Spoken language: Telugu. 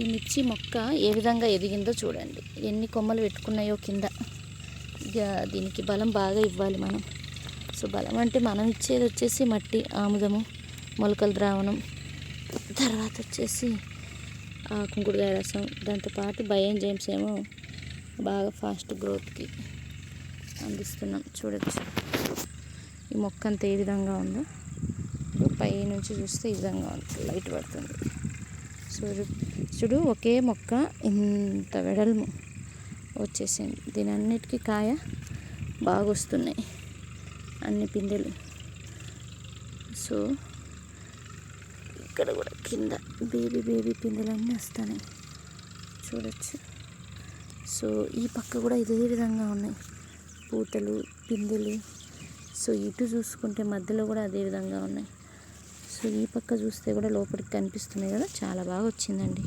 ఈ మిర్చి మొక్క ఏ విధంగా ఎదిగిందో చూడండి, ఎన్ని కొమ్మలు పెట్టుకున్నాయో కింద. ఇక దీనికి బలం బాగా ఇవ్వాలి మనం. సో బలం అంటే మనం ఇచ్చేది వచ్చేసి మట్టి, ఆముదము, మొలకల ద్రావణం, తర్వాత వచ్చేసి కుంకుడుకాయ రసం, దాంతోపాటు బయోఎంజైమ్స్ ఏమో బాగా ఫాస్ట్ గ్రోత్కి అందిస్తున్నాం. చూడొచ్చు ఈ మొక్క అంతా ఏ విధంగా ఉందో. పై నుంచి చూస్తే ఈ విధంగా ఉంటుంది, లైట్ పడుతుంది. చూడు ఒకే మొక్క ఇంత వెడల్పు వచ్చేసింది. దీని అన్నిటికీ కాయ బాగా వస్తున్నాయి, అన్ని పిందెలు. సో ఇక్కడ కూడా కింద బేబీ పిందెలన్నీ వస్తున్నాయి, చూడొచ్చు. సో ఈ పక్క కూడా ఇదే విధంగా ఉన్నాయి పూతలు, పిందెలు. సో ఇటు చూసుకుంటే మధ్యలో కూడా అదే విధంగా ఉన్నాయి. సో ఈ పక్క చూస్తే కూడా లోపలికి కనిపిస్తున్నాయి కదా, చాలా బాగా వచ్చిందండి.